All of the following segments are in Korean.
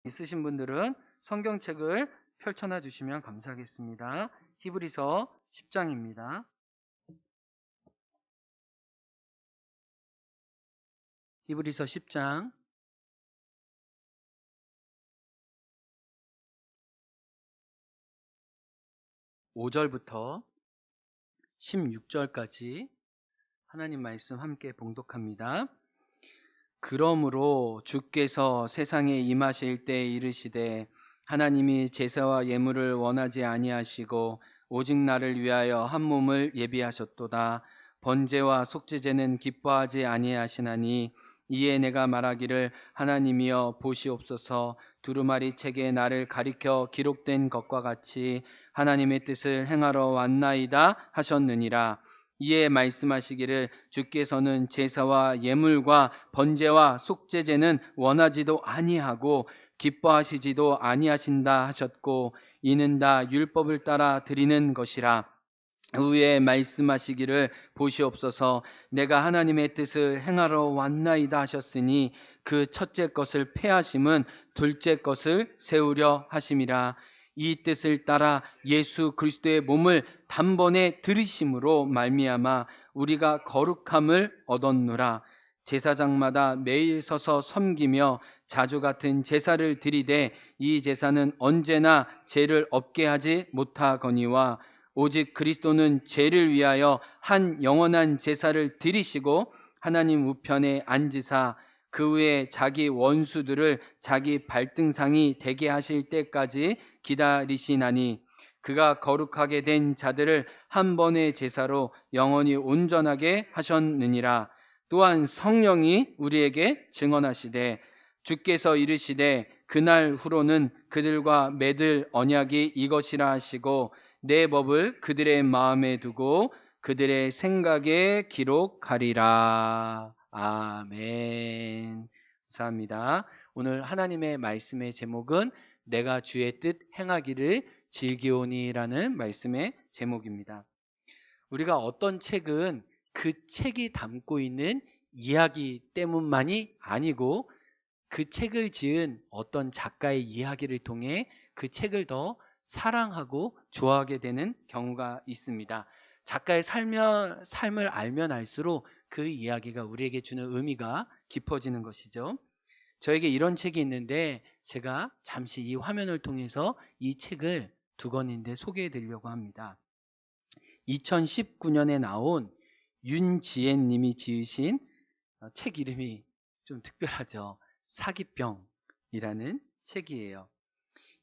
있으신 분들은 성경책을 펼쳐놔 주시면 감사하겠습니다. 히브리서 10장입니다. 히브리서 10장 5절부터 16절까지 하나님 말씀 함께 봉독합니다. 그러므로 주께서 세상에 임하실 때 이르시되 하나님이 제사와 예물을 원하지 아니하시고 오직 나를 위하여 한 몸을 예비하셨도다. 번제와 속죄제는 기뻐하지 아니하시나니 이에 내가 말하기를 하나님이여 보시옵소서. 두루마리 책에 나를 가리켜 기록된 것과 같이 하나님의 뜻을 행하러 왔나이다 하셨느니라. 이에 말씀하시기를 주께서는 제사와 예물과 번제와 속죄제는 원하지도 아니하고 기뻐하시지도 아니하신다 하셨고 이는 다 율법을 따라 드리는 것이라. 후에 말씀하시기를 보시옵소서. 내가 하나님의 뜻을 행하러 왔나이다 하셨으니 그 첫째 것을 폐하심은 둘째 것을 세우려 하심이라. 이 뜻을 따라 예수 그리스도의 몸을 단번에 들이심으로 말미암아 우리가 거룩함을 얻었노라. 제사장마다 매일 서서 섬기며 자주 같은 제사를 드리되 이 제사는 언제나 죄를 없게 하지 못하거니와 오직 그리스도는 죄를 위하여 한 영원한 제사를 드리시고 하나님 우편에 앉으사 그 후에 자기 원수들을 자기 발등상이 되게 하실 때까지 기다리시나니 그가 거룩하게 된 자들을 한 번의 제사로 영원히 온전하게 하셨느니라. 또한 성령이 우리에게 증언하시되 주께서 이르시되 그날 후로는 그들과 맺을 언약이 이것이라 하시고 내 법을 그들의 마음에 두고 그들의 생각에 기록하리라. 아멘. 감사합니다. 오늘 하나님의 말씀의 제목은 내가 주의 뜻 행하기를 즐기오니라는 말씀의 제목입니다. 우리가 어떤 책은 그 책이 담고 있는 이야기 때문만이 아니고 그 책을 지은 어떤 작가의 이야기를 통해 그 책을 더 사랑하고 좋아하게 되는 경우가 있습니다. 작가의 삶을 알면 알수록 그 이야기가 우리에게 주는 의미가 깊어지는 것이죠. 저에게 이런 책이 있는데 제가 잠시 이 화면을 통해서 이 책을 두 권인데 소개해 드리려고 합니다. 2019년에 나온 윤지혜 님이 지으신 책 이름이 좀 특별하죠. 사기병이라는 책이에요.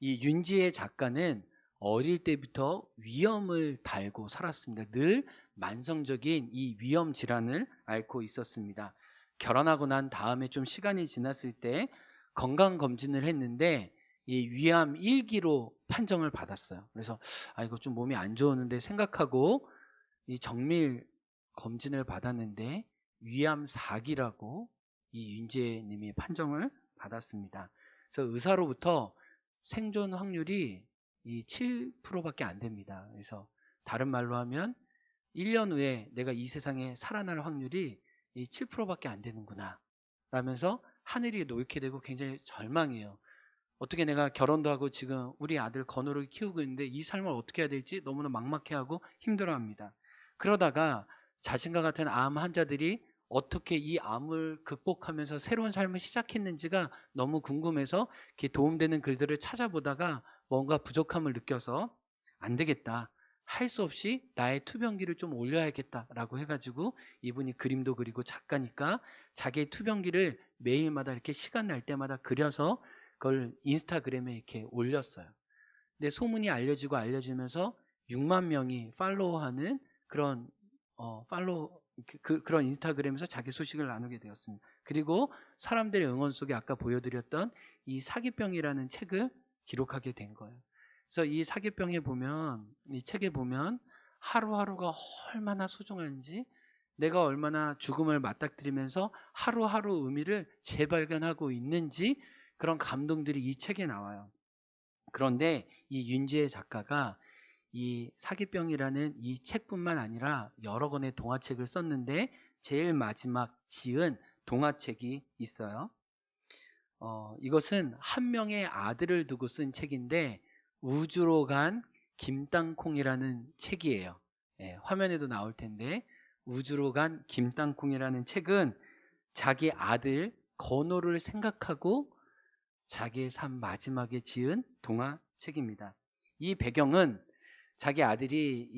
이 윤지혜 작가는 어릴 때부터 위염을 달고 살았습니다. 늘 만성적인 이 위염 질환을 앓고 있었습니다. 결혼하고 난 다음에 좀 시간이 지났을 때 건강검진을 했는데 이 위암 1기로 판정을 받았어요. 그래서 이거 좀 몸이 안 좋은데 생각하고 이 정밀 검진을 받았는데 위암 4기라고 이 윤지혜 님이 판정을 받았습니다. 그래서 의사로부터 생존 확률이 이 7%밖에 안 됩니다. 그래서 다른 말로 하면 1년 후에 내가 이 세상에 살아날 확률이 이 7%밖에 안 되는구나 라면서 하늘이 놓이게 되고 굉장히 절망해요. 어떻게 내가 결혼도 하고 지금 우리 아들 건우를 키우고 있는데 이 삶을 어떻게 해야 될지 너무나 막막해하고 힘들어합니다. 그러다가 자신과 같은 암 환자들이 어떻게 이 암을 극복하면서 새로운 삶을 시작했는지가 너무 궁금해서 이렇게 도움되는 글들을 찾아보다가 뭔가 부족함을 느껴서 안 되겠다. 할 수 없이 나의 투병기를 좀 올려야겠다라고 해가지고 이분이 그림도 그리고 작가니까 자기의 투병기를 매일마다 이렇게 시간 날 때마다 그려서 그걸 인스타그램에 이렇게 올렸어요. 근데 소문이 알려지면서 6만 명이 팔로우하는 그런 그런 인스타그램에서 자기 소식을 나누게 되었습니다. 그리고 사람들의 응원 속에 아까 보여드렸던 이 사기병이라는 책을 기록하게 된 거예요. 그래서 이 사기병에 보면, 이 책에 보면 하루하루가 얼마나 소중한지, 내가 얼마나 죽음을 맞닥뜨리면서 하루하루 의미를 재발견하고 있는지 그런 감동들이 이 책에 나와요. 그런데 이 윤지혜 작가가 이 사기병이라는 이 책뿐만 아니라 여러 권의 동화책을 썼는데 제일 마지막 지은 동화책이 있어요. 이것은 한 명의 아들을 두고 쓴 책인데 우주로 간 김땅콩이라는 책이에요. 화면에도 나올 텐데 우주로 간 김땅콩이라는 책은 자기 아들 건호를 생각하고 자기의 삶 마지막에 지은 동화책입니다. 이 배경은 자기 아들이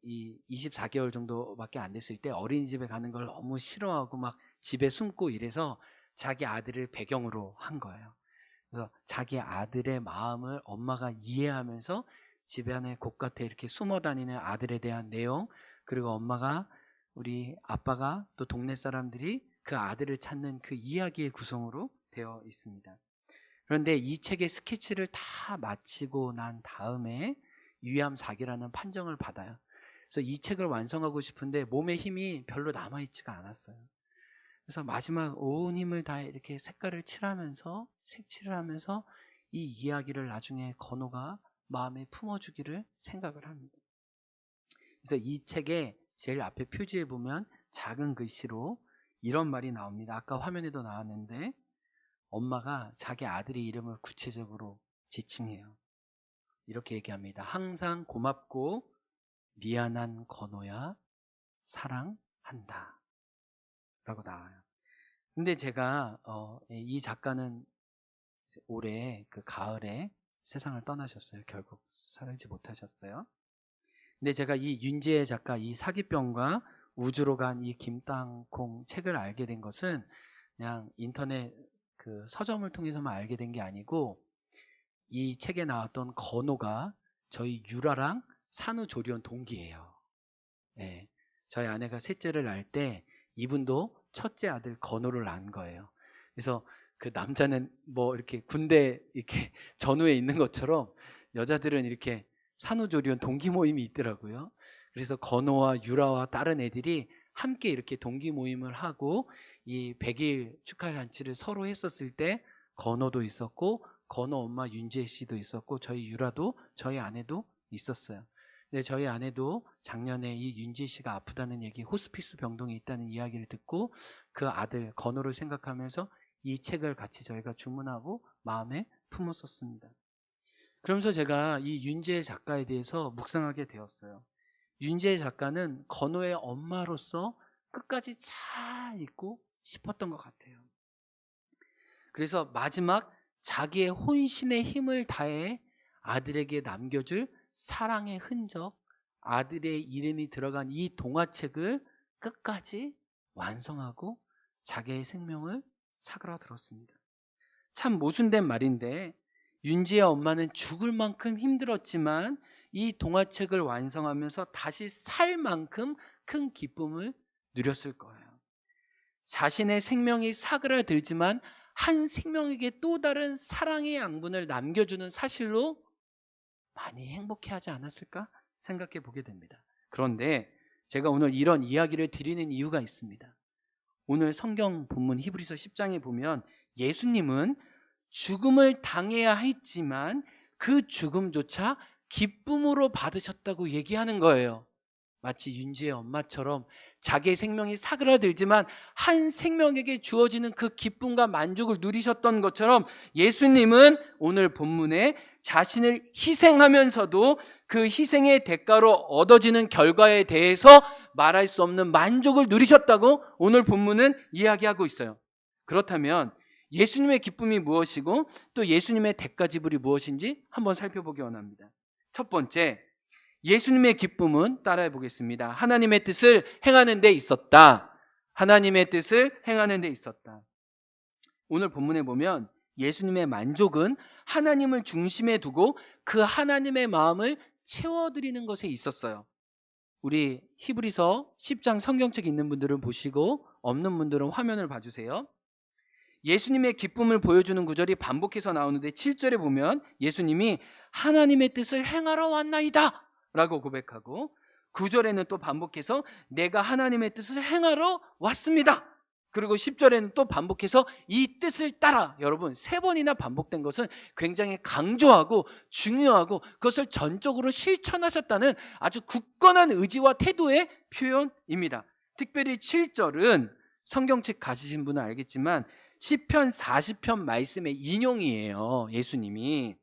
이 24개월 정도밖에 안 됐을 때 어린이집에 가는 걸 너무 싫어하고 막 집에 숨고 이래서 자기 아들을 배경으로 한 거예요. 그래서 자기 아들의 마음을 엄마가 이해하면서 집안의 곳간에 이렇게 숨어 다니는 아들에 대한 내용, 그리고 엄마가 우리 아빠가 또 동네 사람들이 그 아들을 찾는 그 이야기의 구성으로 되어 있습니다. 그런데 이 책의 스케치를 다 마치고 난 다음에 유암사기라는 판정을 받아요. 그래서 이 책을 완성하고 싶은데 몸에 힘이 별로 남아있지가 않았어요. 그래서 마지막 온 힘을 다해 이렇게 색깔을 칠하면서 색칠을 하면서 이 이야기를 나중에 건호가 마음에 품어주기를 생각을 합니다. 그래서 이 책의 제일 앞에 표지에 보면 작은 글씨로 이런 말이 나옵니다. 아까 화면에도 나왔는데 엄마가 자기 아들의 이름을 구체적으로 지칭해요. 이렇게 얘기합니다. 항상 고맙고 미안한 건호야, 사랑한다 라고 나와요. 근데 제가 이 작가는 올해 그 가을에 세상을 떠나셨어요. 결국 살지 못하셨어요. 근데 제가 이 윤지혜 작가 이 사기병과 우주로 간 이 김땅콩 책을 알게 된 것은 그냥 인터넷 그 서점을 통해서만 알게 된 게 아니고 이 책에 나왔던 건호가 저희 유라랑 산후조리원 동기예요. 네, 저희 아내가 셋째를 낳을 때 이분도 첫째 아들 건호를 낳은 거예요. 그래서 그 남자는 뭐 이렇게 군대 이렇게 전후에 있는 것처럼 여자들은 이렇게 산후조리원 동기 모임이 있더라고요. 그래서 건호와 유라와 다른 애들이 함께 이렇게 동기 모임을 하고 이 100일 축하 잔치를 서로 했었을 때 건호도 있었고 건호 엄마 윤지혜 씨도 있었고 저희 유라도 저희 아내도 있었어요. 근데 저희 아내도 작년에 이 윤지혜 씨가 아프다는 얘기, 호스피스 병동에 있다는 이야기를 듣고 그 아들 건호를 생각하면서 이 책을 같이 저희가 주문하고 마음에 품었었습니다. 그러면서 제가 이 윤지혜 작가에 대해서 묵상하게 되었어요. 윤지혜 작가는 건호의 엄마로서 끝까지 잘 있고 싶었던 것 같아요. 그래서 마지막 자기의 혼신의 힘을 다해 아들에게 남겨줄 사랑의 흔적, 아들의 이름이 들어간 이 동화책을 끝까지 완성하고 자기의 생명을 사그라들었습니다. 참 모순된 말인데 윤지혜 엄마는 죽을 만큼 힘들었지만 이 동화책을 완성하면서 다시 살 만큼 큰 기쁨을 누렸을 거예요. 자신의 생명이 사그라들지만 한 생명에게 또 다른 사랑의 양분을 남겨주는 사실로 많이 행복해하지 않았을까 생각해 보게 됩니다. 그런데 제가 오늘 이런 이야기를 드리는 이유가 있습니다. 오늘 성경 본문 히브리서 10장에 보면 예수님은 죽음을 당해야 했지만 그 죽음조차 기쁨으로 받으셨다고 얘기하는 거예요. 마치 윤지의 엄마처럼 자기의 생명이 사그라들지만 한 생명에게 주어지는 그 기쁨과 만족을 누리셨던 것처럼 예수님은 오늘 본문에 자신을 희생하면서도 그 희생의 대가로 얻어지는 결과에 대해서 말할 수 없는 만족을 누리셨다고 오늘 본문은 이야기하고 있어요. 그렇다면 예수님의 기쁨이 무엇이고 또 예수님의 대가 지불이 무엇인지 한번 살펴보기 원합니다. 첫 번째, 예수님의 기쁨은 따라해 보겠습니다. 하나님의 뜻을 행하는 데 있었다. 하나님의 뜻을 행하는 데 있었다. 오늘 본문에 보면 예수님의 만족은 하나님을 중심에 두고 그 하나님의 마음을 채워드리는 것에 있었어요. 우리 히브리서 10장 성경책 있는 분들은 보시고 없는 분들은 화면을 봐주세요. 예수님의 기쁨을 보여주는 구절이 반복해서 나오는데 7절에 보면 예수님이 하나님의 뜻을 행하러 왔나이다 라고 고백하고 9절에는 또 반복해서 내가 하나님의 뜻을 행하러 왔습니다. 그리고 10절에는 또 반복해서 이 뜻을 따라, 여러분 3번이나 반복된 것은 굉장히 강조하고 중요하고 그것을 전적으로 실천하셨다는 아주 굳건한 의지와 태도의 표현입니다. 특별히 7절은 성경책 가지신 분은 알겠지만 시편 40편 말씀의 인용이에요, 예수님이.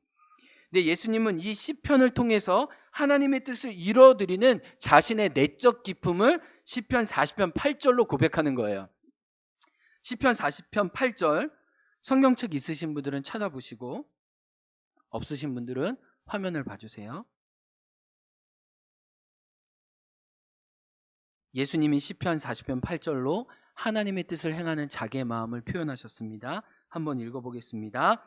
근데 예수님은 이 시편을 통해서 하나님의 뜻을 이뤄드리는 자신의 내적 기쁨을 시편 40편 8절로 고백하는 거예요. 시편 40편 8절, 성경책 있으신 분들은 찾아보시고 없으신 분들은 화면을 봐주세요. 예수님이 시편 40편 8절로 하나님의 뜻을 행하는 자기의 마음을 표현하셨습니다. 한번 읽어보겠습니다.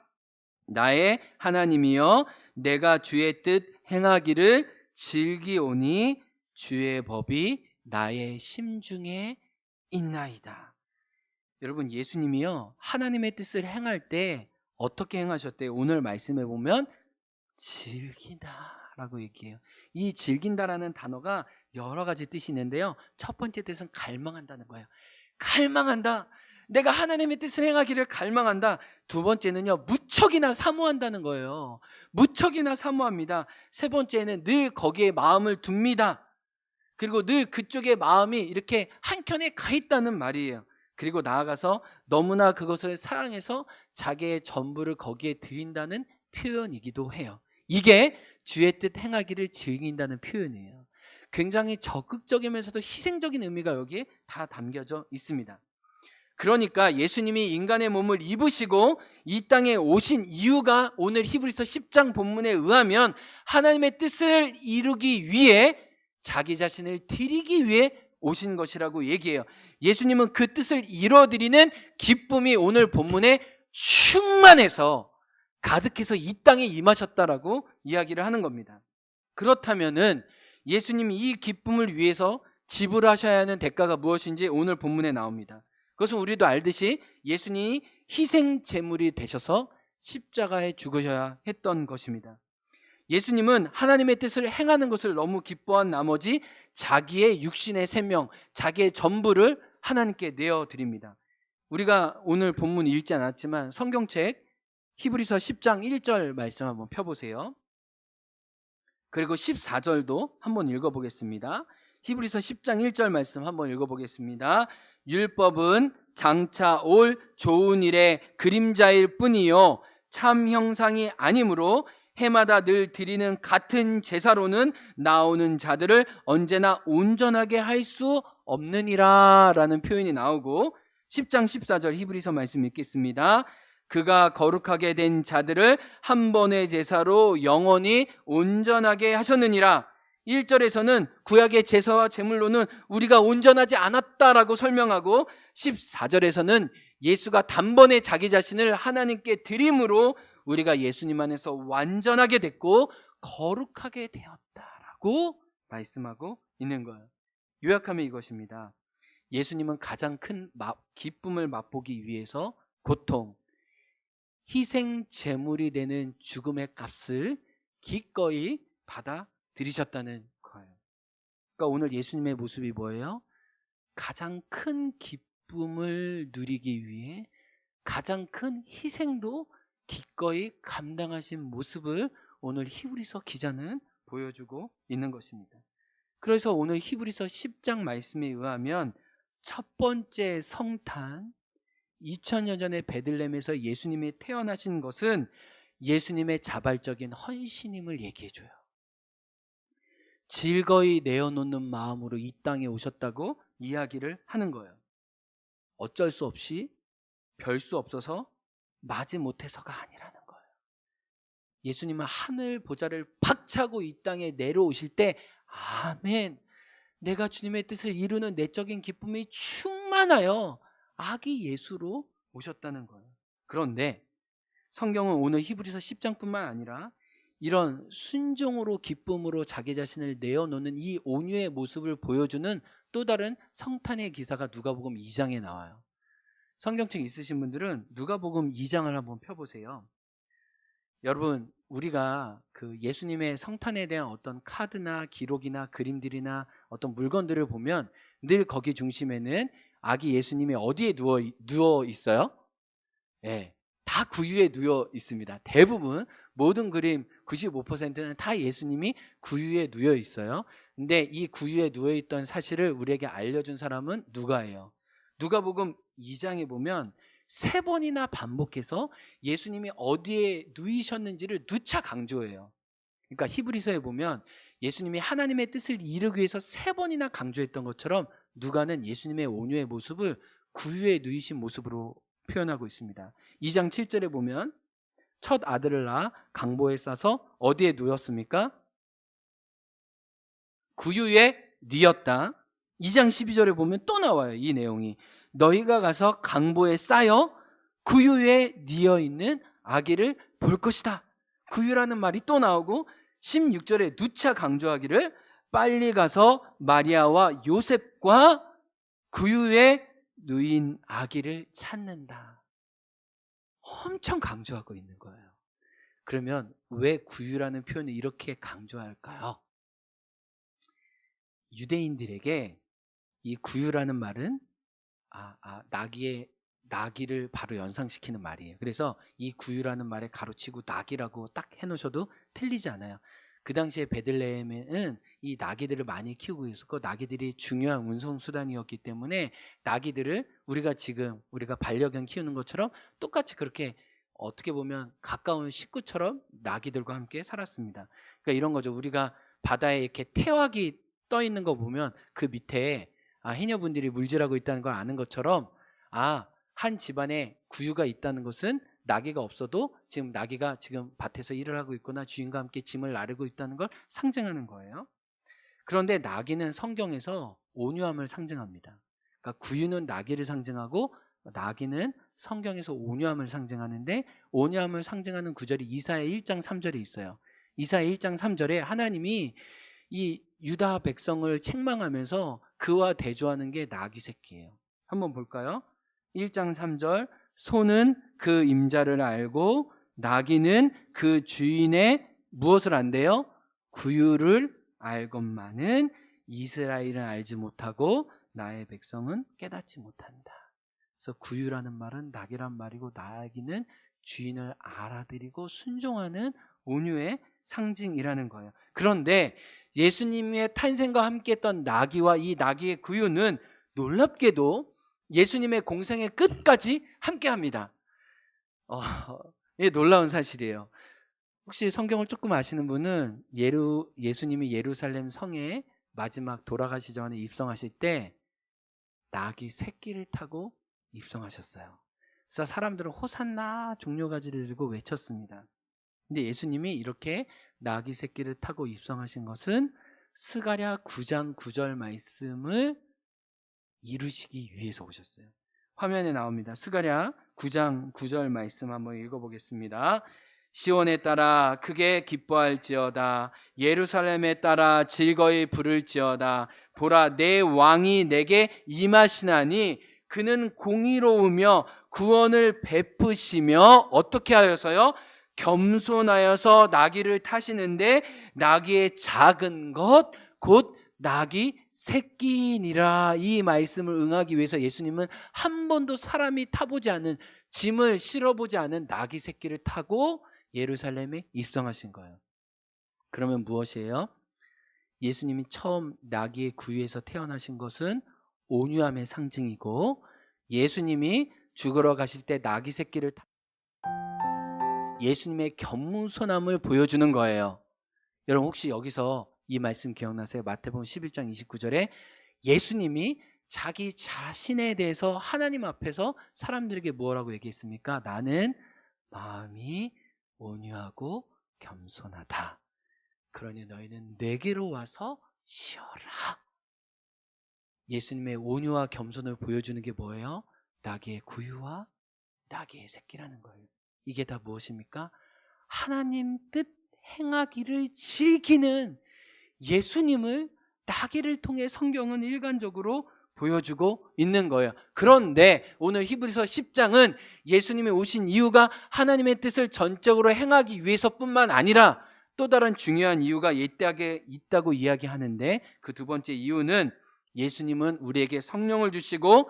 나의 하나님이여, 내가 주의 뜻 행하기를 즐기오니 주의 법이 나의 심중에 있나이다. 여러분, 예수님이요, 하나님의 뜻을 행할 때 어떻게 행하셨대요? 오늘 말씀해 보면 즐기다라고 얘기해요. 이 즐긴다라는 단어가 여러 가지 뜻이 있는데요, 첫 번째 뜻은 갈망한다는 거예요. 갈망한다. 내가 하나님의 뜻을 행하기를 갈망한다. 두 번째는요, 무척이나 사모한다는 거예요. 무척이나 사모합니다. 세 번째는 늘 거기에 마음을 둡니다. 그리고 늘 그쪽에 마음이 이렇게 한켠에 가 있다는 말이에요. 그리고 나아가서 너무나 그것을 사랑해서 자기의 전부를 거기에 드린다는 표현이기도 해요. 이게 주의 뜻 행하기를 즐긴다는 표현이에요. 굉장히 적극적이면서도 희생적인 의미가 여기에 다 담겨져 있습니다. 그러니까 예수님이 인간의 몸을 입으시고 이 땅에 오신 이유가 오늘 히브리서 10장 본문에 의하면 하나님의 뜻을 이루기 위해, 자기 자신을 드리기 위해 오신 것이라고 얘기해요. 예수님은 그 뜻을 이뤄드리는 기쁨이 오늘 본문에 충만해서 가득해서 이 땅에 임하셨다라고 이야기를 하는 겁니다. 그렇다면은 예수님이 이 기쁨을 위해서 지불하셔야 하는 대가가 무엇인지 오늘 본문에 나옵니다. 그것은 우리도 알듯이 예수님이 희생 제물이 되셔서 십자가에 죽으셔야 했던 것입니다. 예수님은 하나님의 뜻을 행하는 것을 너무 기뻐한 나머지 자기의 육신의 생명, 자기의 전부를 하나님께 내어드립니다. 우리가 오늘 본문 읽지 않았지만 성경책 히브리서 10장 1절 말씀 한번 펴보세요. 그리고 14절도 한번 읽어보겠습니다. 히브리서 10장 1절 말씀 한번 읽어보겠습니다. 율법은 장차 올 좋은 일의 그림자일 뿐이요 참 형상이 아니므로 해마다 늘 드리는 같은 제사로는 나오는 자들을 언제나 온전하게 할 수 없느니라 라는 표현이 나오고, 10장 14절 히브리서 말씀 읽겠습니다. 그가 거룩하게 된 자들을 한 번의 제사로 영원히 온전하게 하셨느니라. 1절에서는 구약의 제사와 제물로는 우리가 온전하지 않았다라고 설명하고, 14절에서는 예수가 단번에 자기 자신을 하나님께 드림으로 우리가 예수님 안에서 완전하게 됐고 거룩하게 되었다라고 말씀하고 있는 거예요. 요약하면 이것입니다. 예수님은 가장 큰 기쁨을 맛보기 위해서 고통, 희생 제물이 되는 죽음의 값을 기꺼이 받아들이셨다는 거예요. 그러니까 오늘 예수님의 모습이 뭐예요? 가장 큰 기쁨을 누리기 위해 가장 큰 희생도 기꺼이 감당하신 모습을 오늘 히브리서 기자는 보여주고 있는 것입니다. 그래서 오늘 히브리서 10장 말씀에 의하면 첫 번째 성탄, 2000년 전에 베들레헴에서 예수님이 태어나신 것은 예수님의 자발적인 헌신임을 얘기해줘요. 즐거이 내어놓는 마음으로 이 땅에 오셨다고 이야기를 하는 거예요. 어쩔 수 없이, 별 수 없어서, 마지 못해서가 아니라는 거예요. 예수님은 하늘 보좌를 박차고 이 땅에 내려오실 때 아멘, 내가 주님의 뜻을 이루는 내적인 기쁨이 충만하여 아기 예수로 오셨다는 거예요. 그런데 성경은 오늘 히브리서 10장뿐만 아니라 이런 순종으로 기쁨으로 자기 자신을 내어놓는 이 온유의 모습을 보여주는 또 다른 성탄의 기사가 누가복음 2장에 나와요. 성경책 있으신 분들은 누가복음 2장을 한번 펴보세요. 여러분, 우리가 그 예수님의 성탄에 대한 어떤 카드나 기록이나 그림들이나 어떤 물건들을 보면 늘 거기 중심에는 아기 예수님이 어디에 누워 있어요? 네, 다 구유에 누워 있습니다. 대부분 모든 그림 95%는 다 예수님이 구유에 누워 있어요. 근데 이 구유에 누워 있던 사실을 우리에게 알려준 사람은 누가예요? 누가복음 2장에 보면 3번이나 반복해서 예수님이 어디에 누이셨는지를 누차 강조해요. 그러니까 히브리서에 보면 예수님이 하나님의 뜻을 이루기 위해서 3번이나 강조했던 것처럼 누가는 예수님의 온유의 모습을 구유에 누이신 모습으로 표현하고 있습니다. 2장 7절에 보면 첫 아들을 낳아 강보에 싸서 어디에 누웠습니까? 구유에 뉘었다. 2장 12절에 보면 또 나와요. 이 내용이 너희가 가서 강보에 싸여 구유에 뉘어 있는 아기를 볼 것이다. 구유라는 말이 또 나오고 16절에 누차 강조하기를 빨리 가서 마리아와 요셉과 구유에 누인 아기를 찾는다. 엄청 강조하고 있는 거예요. 그러면 왜 구유라는 표현을 이렇게 강조할까요? 유대인들에게 이 구유라는 말은 나귀를 바로 연상시키는 말이에요. 그래서 이 구유라는 말에 가로치고 나귀라고 딱 해놓으셔도 틀리지 않아요. 그 당시에 베들레헴에는 이 나귀들을 많이 키우고 있었고 나귀들이 중요한 운송수단이었기 때문에 나귀들을 우리가 반려견 키우는 것처럼 똑같이 그렇게 어떻게 보면 가까운 식구처럼 나귀들과 함께 살았습니다. 그러니까 이런 거죠. 우리가 바다에 이렇게 태왁이 떠 있는 거 보면 그 밑에 해녀분들이 물질하고 있다는 걸 아는 것처럼 한 집안에 구유가 있다는 것은 나귀가 없어도 지금 나귀가 지금 밭에서 일을 하고 있거나 주인과 함께 짐을 나르고 있다는 걸 상징하는 거예요. 그런데 나귀는 성경에서 온유함을 상징합니다. 그러니까 구유는 나귀를 상징하고 나귀는 성경에서 온유함을 상징하는데 온유함을 상징하는 구절이 이사야 1장 3절에 있어요. 이사야 1장 3절에 하나님이 이 유다 백성을 책망하면서 그와 대조하는 게 나귀 새끼예요. 한번 볼까요? 1장 3절 소는 그 임자를 알고 나귀는 그 주인의 무엇을 안대요? 구유를 알건만은 이스라엘은 알지 못하고 나의 백성은 깨닫지 못한다. 그래서 구유라는 말은 나귀란 말이고 나귀는 주인을 알아들이고 순종하는 온유의 상징이라는 거예요. 그런데 예수님의 탄생과 함께했던 나귀와 이 나귀의 구유는 놀랍게도 예수님의 공생의 끝까지 함께합니다. 이게 놀라운 사실이에요. 혹시 성경을 조금 아시는 분은 예수님이 예루살렘 성에 마지막 돌아가시 전에 입성하실 때 나귀 새끼를 타고 입성하셨어요. 그래서 사람들은 호산나 종려가지를 들고 외쳤습니다. 근데 예수님이 이렇게 나귀 새끼를 타고 입성하신 것은 스가랴 9장 9절 말씀을 이루시기 위해서 오셨어요. 화면에 나옵니다. 스가랴 9장 9절 말씀 한번 읽어보겠습니다. 시온에 따라 크게 기뻐할지어다. 예루살렘에 따라 즐거이 부를지어다. 보라, 내 왕이 내게 임하시나니 그는 공의로우며 구원을 베푸시며 어떻게 하여서요? 겸손하여서 나귀를 타시는데 나귀의 작은 것 곧 나귀 새끼니라. 이 말씀을 응하기 위해서 예수님은 한 번도 사람이 타보지 않은, 짐을 실어보지 않은 나귀 새끼를 타고 예루살렘에 입성하신 거예요. 그러면 무엇이에요? 예수님이 처음 나귀의 구유에서 태어나신 것은 온유함의 상징이고, 예수님이 죽으러 가실 때 나귀 새끼를 예수님의 겸손함을 보여주는 거예요. 여러분 혹시 여기서 이 말씀 기억나세요? 마태복음 11장 29절에 예수님이 자기 자신에 대해서 하나님 앞에서 사람들에게 뭐라고 얘기했습니까? 나는 마음이 온유하고 겸손하다. 그러니 너희는 내게로 와서 쉬어라. 예수님의 온유와 겸손을 보여주는 게 뭐예요? 나귀의 구유와 나귀의 새끼라는 거예요. 이게 다 무엇입니까? 하나님 뜻 행하기를 즐기는 예수님을 나귀를 통해 성경은 일관적으로 보여주고 있는 거예요. 그런데 오늘 히브리서 10장은 예수님이 오신 이유가 하나님의 뜻을 전적으로 행하기 위해서뿐만 아니라 또 다른 중요한 이유가 있다고 이야기하는데, 그 두 번째 이유는 예수님은 우리에게 성령을 주시고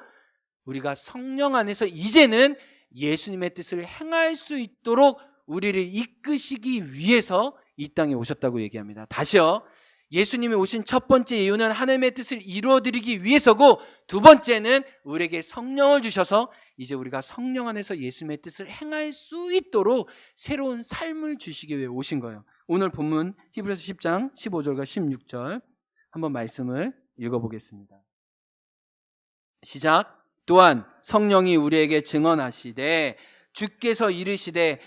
우리가 성령 안에서 이제는 예수님의 뜻을 행할 수 있도록 우리를 이끄시기 위해서 이 땅에 오셨다고 얘기합니다. 다시요, 예수님이 오신 첫 번째 이유는 하나님의 뜻을 이루어드리기 위해서고, 두 번째는 우리에게 성령을 주셔서 이제 우리가 성령 안에서 예수님의 뜻을 행할 수 있도록 새로운 삶을 주시기 위해 오신 거예요. 오늘 본문 히브리서 10장 15절과 16절 한번 말씀을 읽어보겠습니다. 시작. 또한 성령이 우리에게 증언하시되 주께서 이르시되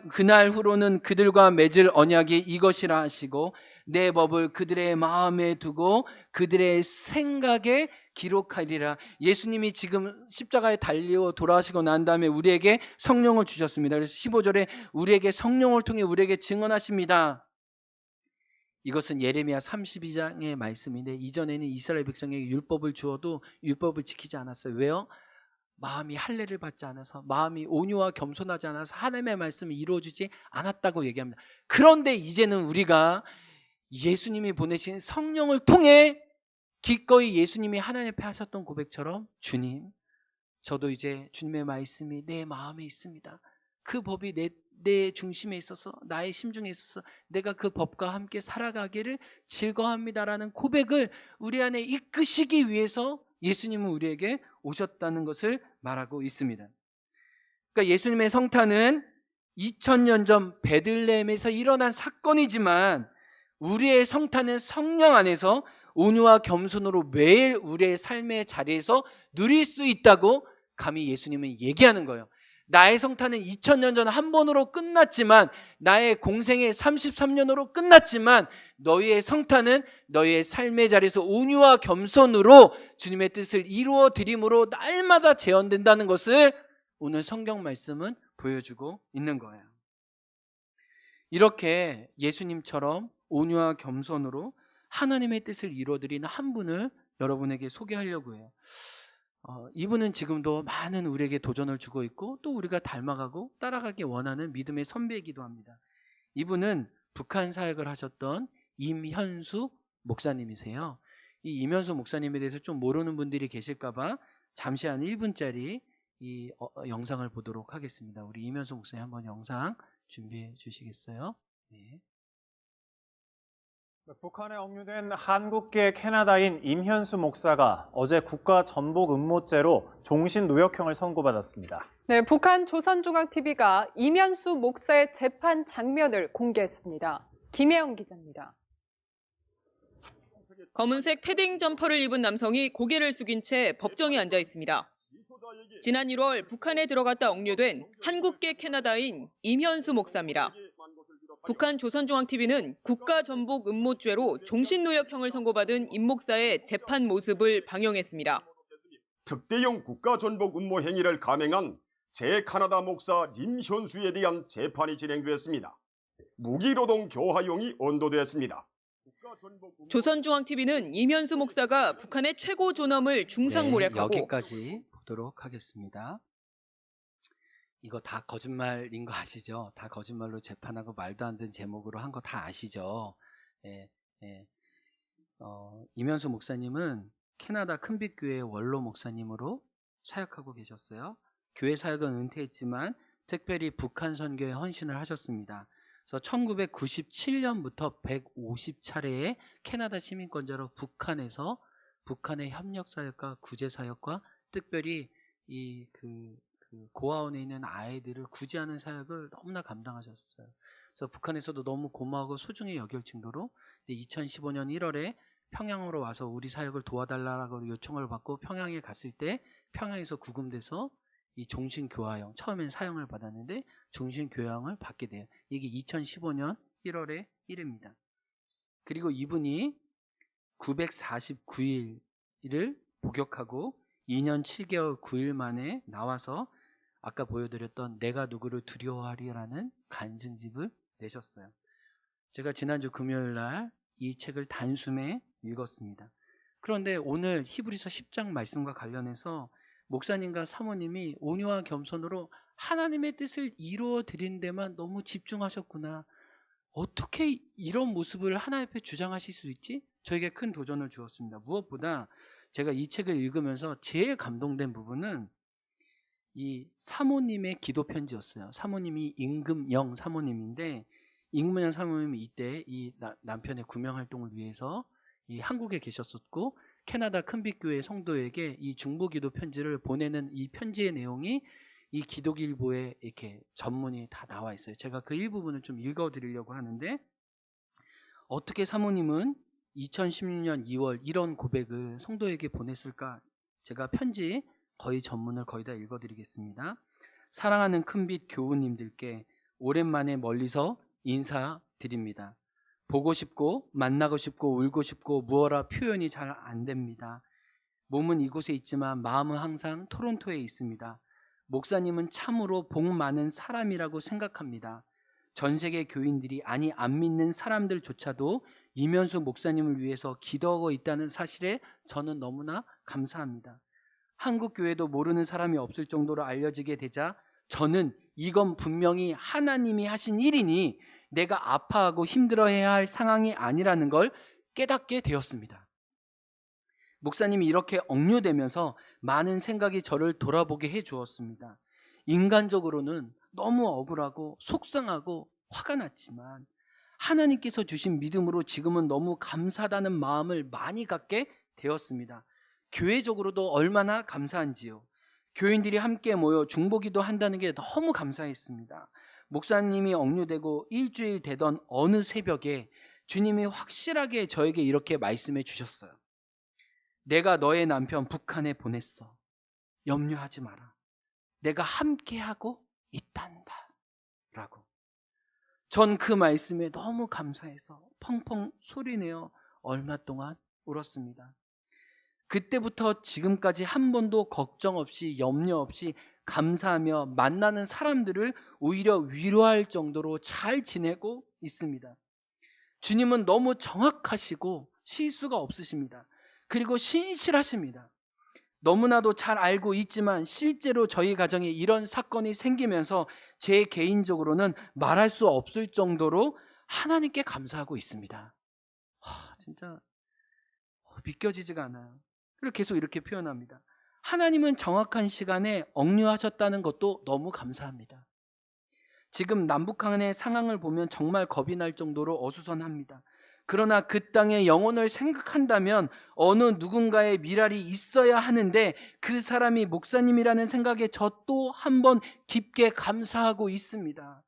그날 후로는 그들과 맺을 언약이 이것이라 하시고 내 법을 그들의 마음에 두고 그들의 생각에 기록하리라. 예수님이 지금 십자가에 달려 돌아가시고 난 다음에 우리에게 성령을 주셨습니다. 그래서 15절에 우리에게 성령을 통해 우리에게 증언하십니다. 이것은 예레미야 32장의 말씀인데, 이전에는 이스라엘 백성에게 율법을 주어도 율법을 지키지 않았어요. 왜요? 마음이 할례를 받지 않아서, 마음이 온유와 겸손하지 않아서 하나님의 말씀을 이루어주지 않았다고 얘기합니다. 그런데 이제는 우리가 예수님이 보내신 성령을 통해 기꺼이 예수님이 하나님 앞에 하셨던 고백처럼, 주님, 저도 이제 주님의 말씀이 내 마음에 있습니다. 그 법이 내 중심에 있어서, 나의 심중에 있어서 내가 그 법과 함께 살아가기를 즐거워합니다라는 고백을 우리 안에 이끄시기 위해서 예수님은 우리에게 오셨다는 것을 말하고 있습니다. 그러니까 예수님의 성탄은 2000년 전 베들레헴에서 일어난 사건이지만, 우리의 성탄은 성령 안에서 온유와 겸손으로 매일 우리의 삶의 자리에서 누릴 수 있다고 감히 예수님은 얘기하는 거예요. 나의 성탄은 2000년 전 한 번으로 끝났지만, 나의 공생의 33년으로 끝났지만, 너희의 성탄은 너희의 삶의 자리에서 온유와 겸손으로 주님의 뜻을 이루어 드림으로 날마다 재현된다는 것을 오늘 성경 말씀은 보여주고 있는 거예요. 이렇게 예수님처럼 온유와 겸손으로 하나님의 뜻을 이루어드리는 한 분을 여러분에게 소개하려고 해요. 이분은 지금도 많은 우리에게 도전을 주고 있고, 또 우리가 닮아가고 따라가기 원하는 믿음의 선배이기도 합니다. 이분은 북한 사역을 하셨던 임현수 목사님이세요. 이 임현수 목사님에 대해서 좀 모르는 분들이 계실까봐 잠시 한 1분짜리 이 영상을 보도록 하겠습니다. 우리 임현수 목사님 한번 영상 준비해 주시겠어요? 네. 북한에 억류된 한국계 캐나다인 임현수 목사가 어제 국가 전복 음모죄로 종신 노역형을 선고받았습니다. 네, 북한 조선중앙TV가 임현수 목사의 재판 장면을 공개했습니다. 김혜영 기자입니다. 검은색 패딩 점퍼를 입은 남성이 고개를 숙인 채 법정에 앉아 있습니다. 지난 1월 북한에 들어갔다 억류된 한국계 캐나다인 임현수 목사입니다. 북한 조선중앙TV는 국가전복 음모죄로 종신노역형을 선고받은 임 목사의 재판 모습을 방영했습니다. 특대형 국가전복 음모 행위를 감행한 제-카나다 목사 임현수에 대한 재판이 진행되었습니다. 무기노동 교화용이 언도되었습니다. 조선중앙TV는 임현수 목사가 북한의 최고 존엄을 중상모략하고, 네, 여기까지 보도록 하겠습니다. 이거 다 거짓말인 거 아시죠? 다 거짓말로 재판하고 말도 안 되는 제목으로 한 거 다 아시죠? 임현수 목사님은 캐나다 큰빛교회 원로 목사님으로 사역하고 계셨어요. 교회 사역은 은퇴했지만 특별히 북한 선교에 헌신을 하셨습니다. 그래서 1997년부터 150차례의 캐나다 시민권자로 북한에서 북한의 협력 사역과 구제 사역과 특별히 이 고아원에 있는 아이들을 구제하는 사역을 너무나 감당하셨어요. 그래서 북한에서도 너무 고마워하고 소중히 여길 정도로 2015년 1월에 평양으로 와서 우리 사역을 도와달라고 요청을 받고 평양에 갔을 때 평양에서 구금돼서 이 종신교화형, 처음엔 사형을 받았는데 종신교화형을 받게 돼요. 이게 2015년 1월의 일입니다. 그리고 이분이 949일을 복역하고 2년 7개월 9일 만에 나와서 아까 보여드렸던 내가 누구를 두려워하리라는 간증집을 내셨어요. 제가 지난주 금요일 날 이 책을 단숨에 읽었습니다. 그런데 오늘 히브리서 10장 말씀과 관련해서 목사님과 사모님이 온유와 겸손으로 하나님의 뜻을 이루어 드리는 데만 너무 집중하셨구나. 어떻게 이런 모습을 하나님 앞에 주장하실 수 있지? 저에게 큰 도전을 주었습니다. 무엇보다 제가 이 책을 읽으면서 제일 감동된 부분은 이 사모님의 기도 편지였어요. 사모님이 임금영 사모님인데, 임금영 사모님이 이때 이 남편의 구명 활동을 위해서 이 한국에 계셨었고 캐나다 큰빛교회 성도에게 이 중보기도 편지를 보내는 이 편지의 내용이 이 기독일보에 이렇게 전문이 다 나와 있어요. 제가 그 일부분을 좀 읽어드리려고 하는데, 어떻게 사모님은 2016년 2월 이런 고백을 성도에게 보냈을까? 제가 편지 거의 전문을 거의 다 읽어드리겠습니다. 사랑하는 큰빛 교우님들께 오랜만에 멀리서 인사드립니다. 보고 싶고 만나고 싶고 울고 싶고 무어라 표현이 잘 안 됩니다. 몸은 이곳에 있지만 마음은 항상 토론토에 있습니다. 목사님은 참으로 복 많은 사람이라고 생각합니다. 전 세계 교인들이, 아니 안 믿는 사람들조차도 이면수 목사님을 위해서 기도하고 있다는 사실에 저는 너무나 감사합니다. 한국 교회도 모르는 사람이 없을 정도로 알려지게 되자 저는 이건 분명히 하나님이 하신 일이니 내가 아파하고 힘들어해야 할 상황이 아니라는 걸 깨닫게 되었습니다. 목사님이 이렇게 억류되면서 많은 생각이 저를 돌아보게 해 주었습니다. 인간적으로는 너무 억울하고 속상하고 화가 났지만 하나님께서 주신 믿음으로 지금은 너무 감사하다는 마음을 많이 갖게 되었습니다. 교회적으로도 얼마나 감사한지요. 교인들이 함께 모여 중보기도 한다는 게 너무 감사했습니다. 목사님이 억류되고 일주일 되던 어느 새벽에 주님이 확실하게 저에게 이렇게 말씀해 주셨어요. 내가 너의 남편 북한에 보냈어. 염려하지 마라. 내가 함께하고 있단다. 라고. 전 그 말씀에 너무 감사해서 펑펑 소리내어 얼마 동안 울었습니다. 그때부터 지금까지 한 번도 걱정 없이 염려 없이 감사하며 만나는 사람들을 오히려 위로할 정도로 잘 지내고 있습니다. 주님은 너무 정확하시고 실수가 없으십니다. 그리고 신실하십니다. 너무나도 잘 알고 있지만 실제로 저희 가정에 이런 사건이 생기면서 제 개인적으로는 말할 수 없을 정도로 하나님께 감사하고 있습니다. 진짜 믿겨지지가 않아요. 그리고 계속 이렇게 표현합니다. 하나님은 정확한 시간에 억류하셨다는 것도 너무 감사합니다. 지금 남북한의 상황을 보면 정말 겁이 날 정도로 어수선합니다. 그러나 그 땅의 영혼을 생각한다면 어느 누군가의 미랄이 있어야 하는데 그 사람이 목사님이라는 생각에 저 또 한 번 깊게 감사하고 있습니다.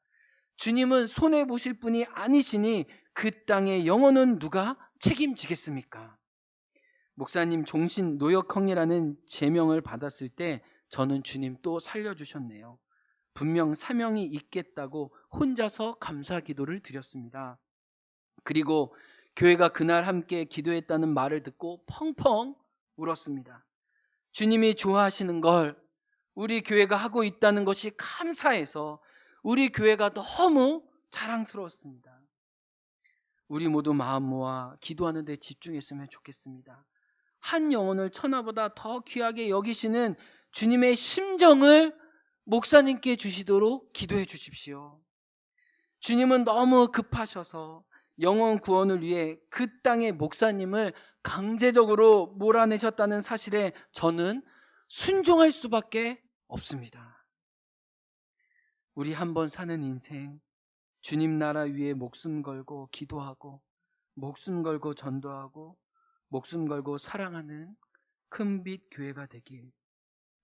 주님은 손해보실 분이 아니시니 그 땅의 영혼은 누가 책임지겠습니까? 목사님 종신 노역형이라는 제명을 받았을 때 저는 주님 또 살려주셨네요. 분명 사명이 있겠다고 혼자서 감사 기도를 드렸습니다. 그리고 교회가 그날 함께 기도했다는 말을 듣고 펑펑 울었습니다. 주님이 좋아하시는 걸 우리 교회가 하고 있다는 것이 감사해서 우리 교회가 너무 자랑스러웠습니다. 우리 모두 마음 모아 기도하는 데 집중했으면 좋겠습니다. 한 영혼을 천하보다 더 귀하게 여기시는 주님의 심정을 목사님께 주시도록 기도해 주십시오. 주님은 너무 급하셔서 영혼 구원을 위해 그 땅의 목사님을 강제적으로 몰아내셨다는 사실에 저는 순종할 수밖에 없습니다. 우리 한번 사는 인생, 주님 나라 위에 목숨 걸고 기도하고 목숨 걸고 전도하고 목숨 걸고 사랑하는 큰빛 교회가 되길,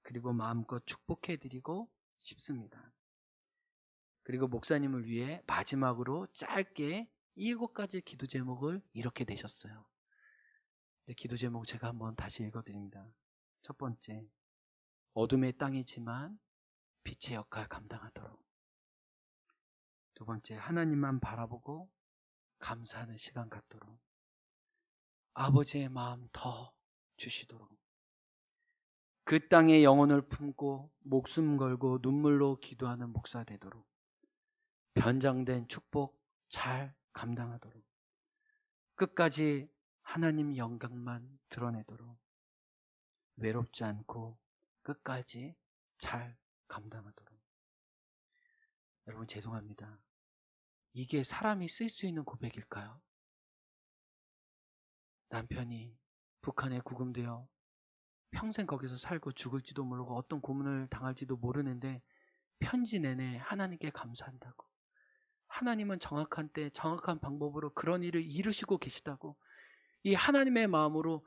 그리고 마음껏 축복해드리고 싶습니다. 그리고 목사님을 위해 마지막으로 짧게 7가지 기도 제목을 이렇게 내셨어요. 기도 제목 제가 한번 다시 읽어드립니다. 첫 번째, 어둠의 땅이지만 빛의 역할 감당하도록. 두 번째, 하나님만 바라보고 감사하는 시간 갖도록. 아버지의 마음 더 주시도록. 그 땅의 영혼을 품고 목숨 걸고 눈물로 기도하는 목사 되도록. 변장된 축복 잘 감당하도록. 끝까지 하나님 영광만 드러내도록. 외롭지 않고 끝까지 잘 감당하도록. 여러분 죄송합니다. 이게 사람이 쓸 수 있는 고백일까요? 남편이 북한에 구금되어 평생 거기서 살고 죽을지도 모르고 어떤 고문을 당할지도 모르는데 편지 내내 하나님께 감사한다고, 하나님은 정확한 때 정확한 방법으로 그런 일을 이루시고 계시다고, 이 하나님의 마음으로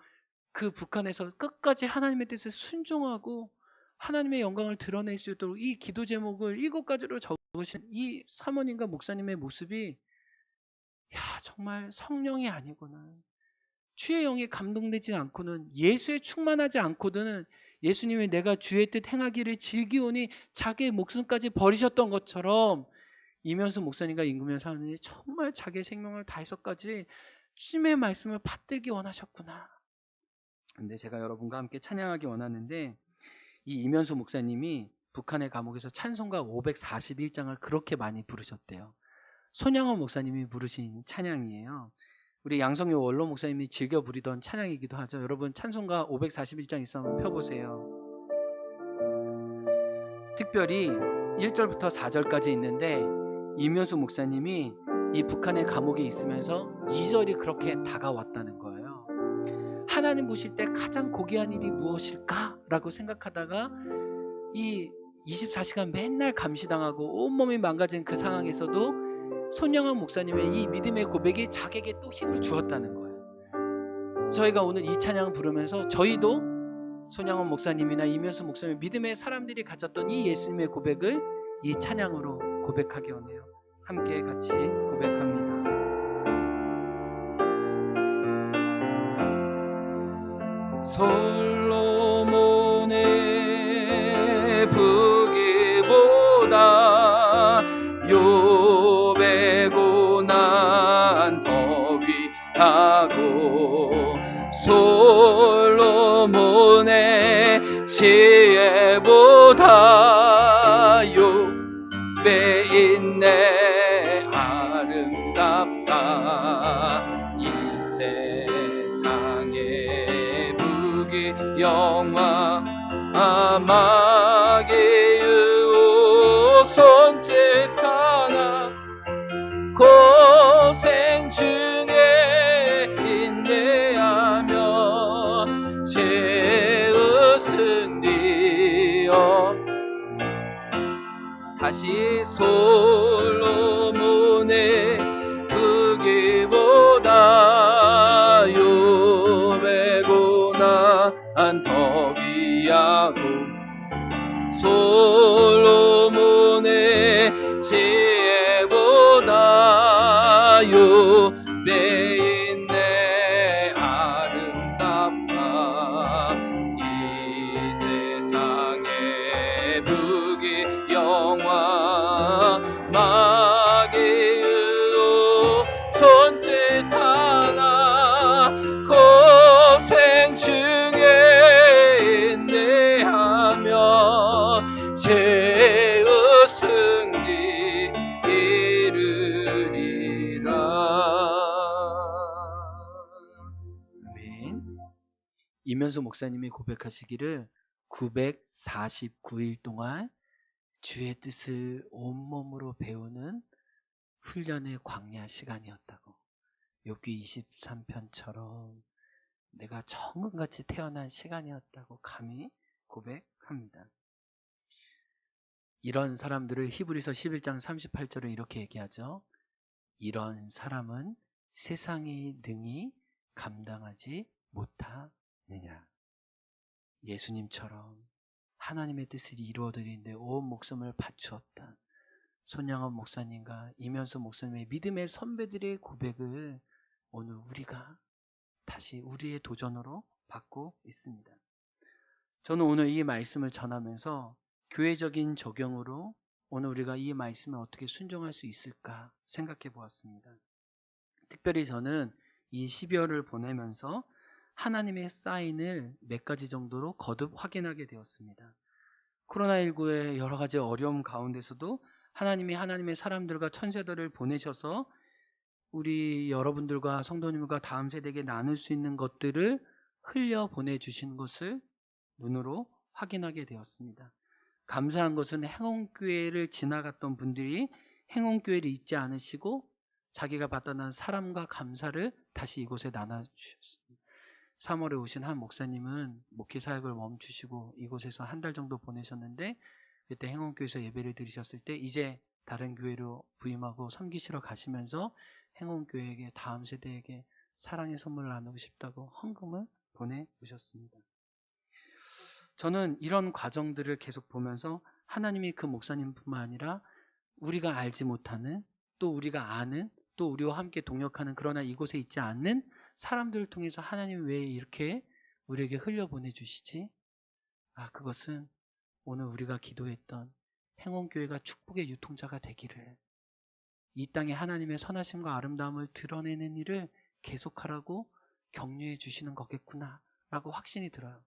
그 북한에서 끝까지 하나님의 뜻에 순종하고 하나님의 영광을 드러낼 수 있도록 이 기도 제목을 7가지로 적으신 이 사모님과 목사님의 모습이, 야, 정말 성령이 아니구나, 주의 영에 감동되지 않고는, 예수에 충만하지 않고는 예수님이 내가 주의 뜻 행하기를 즐기오니 자기의 목숨까지 버리셨던 것처럼 이면수 목사님과 임금현 사모님이 정말 자기의 생명을 다해서까지 주님의 말씀을 받들기 원하셨구나. 근데 제가 여러분과 함께 찬양하기 원하는데, 이 이면수 목사님이 북한의 감옥에서 찬송가 541장을 그렇게 많이 부르셨대요. 손양원 목사님이 부르신 찬양이에요. 우리 양성효 원로 목사님이 즐겨 부리던 찬양이기도 하죠. 여러분 찬송가 541장 있으면 펴보세요. 특별히 1절부터 4절까지 있는데 이면수 목사님이 이 북한의 감옥에 있으면서 2절이 그렇게 다가왔다는 거예요. 하나님 보실 때 가장 고귀한 일이 무엇일까? 라고 생각하다가 이 24시간 맨날 감시당하고 온몸이 망가진 그 상황에서도 손양원 목사님의 이 믿음의 고백이 자기에게 또 힘을 주었다는 거예요. 저희가 오늘 이 찬양을 부르면서 저희도 손양원 목사님이나 이면수 목사님, 믿음의 사람들이 가졌던 이 예수님의 고백을 이 찬양으로 고백하기 원해요. 함께 같이 고백합니다. 솔로몬의 부귀보다 욥의 고난 더 귀하고 솔로몬의 지혜보다 욥의 인내 아름답다. 이 세상의 부귀 영화 마귀의 손짓 하나 고생 중에 인내하며 죄의 승리여. 다시 솔로몬의 부귀보다 욥의 고난 더 귀하고 솔로몬의 지혜보다 욥의 인내 아름답다. 이 세상의 부귀 영화 마귀의 손짓 하나 고생 중에 인내하며 죄의 승리 이르리라. 아멘. 이면수 목사님이 고백하시기를 949일 동안 주의 뜻을 온몸으로 배우는 훈련의 광야 시간이었다고. 욥기 23편처럼 내가 정금같이 태어난 시간이었다고 감히 고백합니다. 이런 사람들을 히브리서 11장 38절에 이렇게 얘기하죠. 이런 사람은 세상의 능히 감당하지 못하느냐. 예수님처럼 하나님의 뜻을 이루어드리는데 온 목숨을 바추었다. 손양원 목사님과 이면수 목사님의 믿음의 선배들의 고백을 오늘 우리가 다시 우리의 도전으로 받고 있습니다. 저는 오늘 이 말씀을 전하면서 교회적인 적용으로 오늘 우리가 이 말씀에 어떻게 순종할 수 있을까 생각해 보았습니다. 특별히 저는 이 12월을 보내면서 하나님의 사인을 몇 가지 정도로 거듭 확인하게 되었습니다. 코로나19의 여러 가지 어려움 가운데서도 하나님이 하나님의 사람들과 천사들을 보내셔서 우리 여러분들과 성도님과 다음 세대에게 나눌 수 있는 것들을 흘려 보내주신 것을 눈으로 확인하게 되었습니다. 감사한 것은 행원교회를 지나갔던 분들이 행원교회를 잊지 않으시고 자기가 받던 사람과 감사를 다시 이곳에 나눠주셨습니다. 3월에 오신 한 목사님은 목회 사역을 멈추시고 이곳에서 한 달 정도 보내셨는데, 그때 행원교회에서 예배를 드리셨을 때 이제 다른 교회로 부임하고 섬기시러 가시면서 행원교회에게 다음 세대에게 사랑의 선물을 나누고 싶다고 헌금을 보내오셨습니다. 저는 이런 과정들을 계속 보면서 하나님이 그 목사님뿐만 아니라 우리가 알지 못하는, 또 우리가 아는, 또 우리와 함께 동역하는, 그러나 이곳에 있지 않는 사람들을 통해서 하나님이 왜 이렇게 우리에게 흘려보내주시지? 그것은 오늘 우리가 기도했던 행원교회가 축복의 유통자가 되기를, 이 땅에 하나님의 선하심과 아름다움을 드러내는 일을 계속하라고 격려해 주시는 거겠구나 라고 확신이 들어요.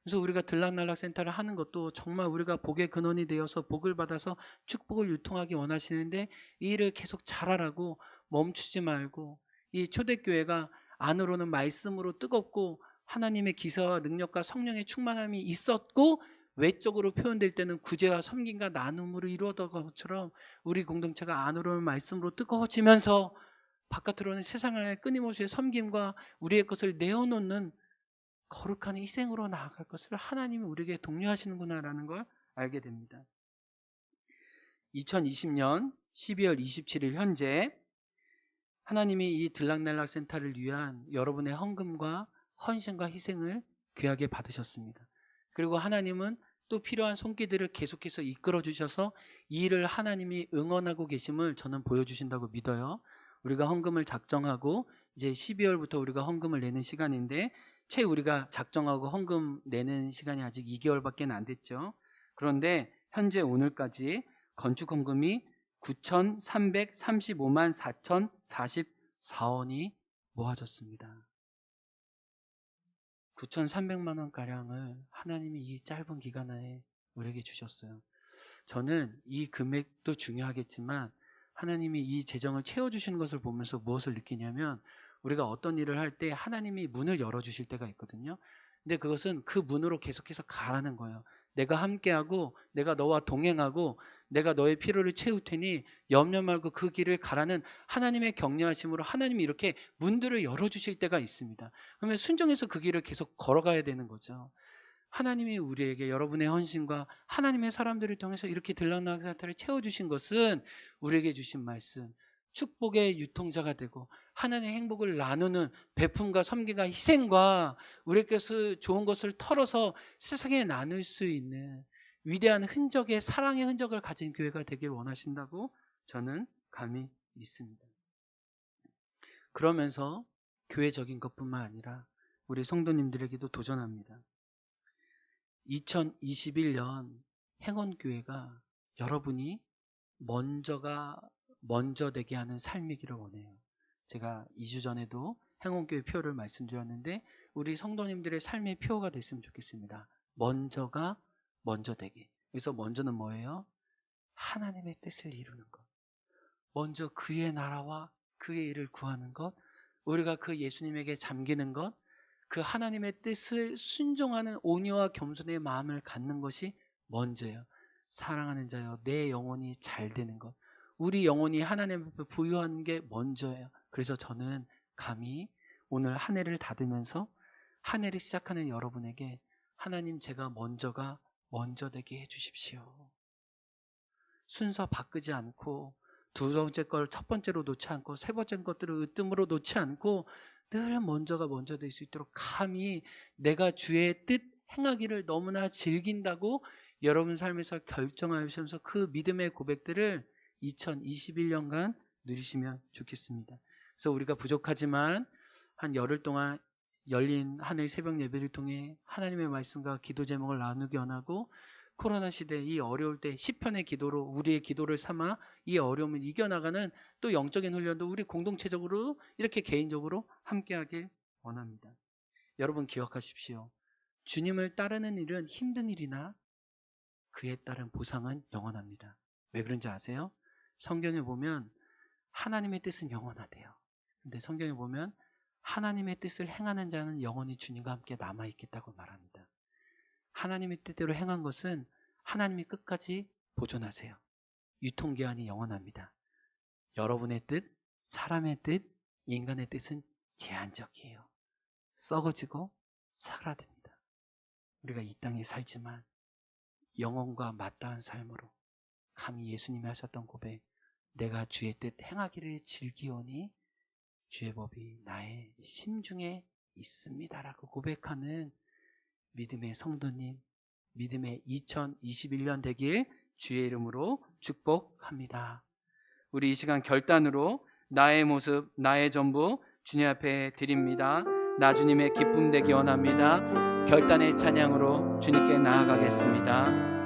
그래서 우리가 들락날락 센터를 하는 것도 정말 우리가 복의 근원이 되어서 복을 받아서 축복을 유통하기 원하시는데, 이 일을 계속 잘하라고 멈추지 말고, 이 초대교회가 안으로는 말씀으로 뜨겁고 하나님의 기사와 능력과 성령의 충만함이 있었고, 외적으로 표현될 때는 구제와 섬김과 나눔으로 이루어진 것처럼 우리 공동체가 안으로는 말씀으로 뜨거워지면서 바깥으로는 세상을 끊임없이 섬김과 우리의 것을 내어놓는 거룩한 희생으로 나아갈 것을 하나님이 우리에게 독려하시는구나라는 걸 알게 됩니다. 2020년 12월 27일 현재 하나님이 이 들락날락 센터를 위한 여러분의 헌금과 헌신과 희생을 귀하게 받으셨습니다. 그리고 하나님은 또 필요한 손길들을 계속해서 이끌어 주셔서 이 일을 하나님이 응원하고 계심을 저는 보여주신다고 믿어요. 우리가 헌금을 작정하고 이제 12월부터 우리가 헌금을 내는 시간인데, 채 우리가 작정하고 헌금 내는 시간이 아직 2개월밖에 안 됐죠. 그런데 현재 오늘까지 건축 헌금이 9,335만 4,044원이 모아졌습니다. 9,300만 원가량을 하나님이 이 짧은 기간 내에 우리에게 주셨어요. 저는 이 금액도 중요하겠지만 하나님이 이 재정을 채워주시는 것을 보면서 무엇을 느끼냐면, 우리가 어떤 일을 할 때 하나님이 문을 열어주실 때가 있거든요. 근데 그것은 그 문으로 계속해서 가라는 거예요. 내가 함께하고 내가 너와 동행하고 내가 너의 필요를 채울 테니 염려 말고 그 길을 가라는 하나님의 격려하심으로 하나님이 이렇게 문들을 열어주실 때가 있습니다. 그러면 순종해서 그 길을 계속 걸어가야 되는 거죠. 하나님이 우리에게 여러분의 헌신과 하나님의 사람들을 통해서 이렇게 들락날락 사태를 채워주신 것은 우리에게 주신 말씀, 축복의 유통자가 되고 하나님의 행복을 나누는 베품과 섬김과 희생과 우리께서 좋은 것을 털어서 세상에 나눌 수 있는 위대한 흔적의 사랑의 흔적을 가진 교회가 되길 원하신다고 저는 감히 믿습니다. 그러면서 교회적인 것뿐만 아니라 우리 성도님들에게도 도전합니다. 2021년 행원교회가 여러분이 먼저 되게 하는 삶이기를 원해요. 제가 2주 전에도 행원교회 표를 말씀드렸는데 우리 성도님들의 삶의 표가 됐으면 좋겠습니다. 먼저가 먼저 되게. 그래서 먼저는 뭐예요? 하나님의 뜻을 이루는 것. 먼저 그의 나라와 그의 일을 구하는 것, 우리가 그 예수님에게 잠기는 것, 그 하나님의 뜻을 순종하는 온유와 겸손의 마음을 갖는 것이 먼저예요. 사랑하는 자여, 내 영혼이 잘 되는 것, 우리 영혼이 하나님 앞에 부유하는 게 먼저예요. 그래서 저는 감히 오늘 한 해를 닫으면서 한 해를 시작하는 여러분에게 하나님, 제가 먼저 되게 해주십시오. 순서 바꾸지 않고 두 번째 걸 첫 번째로 놓지 않고 세 번째 것들을 으뜸으로 놓지 않고 늘 먼저가 먼저 될 수 있도록 감히 내가 주의 뜻 행하기를 너무나 즐긴다고 여러분 삶에서 결정하시면서 그 믿음의 고백들을 2021년간 누리시면 좋겠습니다. 그래서 우리가 부족하지만 한 열흘 동안 열린 하늘 새벽 예배를 통해 하나님의 말씀과 기도 제목을 나누기 원하고, 코로나 시대 이 어려울 때 시편의 기도로 우리의 기도를 삼아 이 어려움을 이겨나가는 또 영적인 훈련도 우리 공동체적으로 이렇게 개인적으로 함께하길 원합니다. 여러분 기억하십시오. 주님을 따르는 일은 힘든 일이나 그에 따른 보상은 영원합니다. 왜 그런지 아세요? 성경에 보면 하나님의 뜻은 영원하대요. 근데 성경에 보면 하나님의 뜻을 행하는 자는 영원히 주님과 함께 남아있겠다고 말합니다. 하나님의 뜻대로 행한 것은 하나님이 끝까지 보존하세요. 유통기한이 영원합니다. 여러분의 뜻, 사람의 뜻, 인간의 뜻은 제한적이에요. 썩어지고 사라집니다. 우리가 이 땅에 살지만 영혼과 맞닿은 삶으로 감히 예수님이 하셨던 고백, 내가 주의 뜻 행하기를 즐기오니 주의 법이 나의 심중에 있습니다라고 고백하는 믿음의 성도님, 믿음의 2021년 되길 주의 이름으로 축복합니다. 우리 이 시간 결단으로 나의 모습, 나의 전부 주님 앞에 드립니다. 나 주님의 기쁨 되기 원합니다. 결단의 찬양으로 주님께 나아가겠습니다.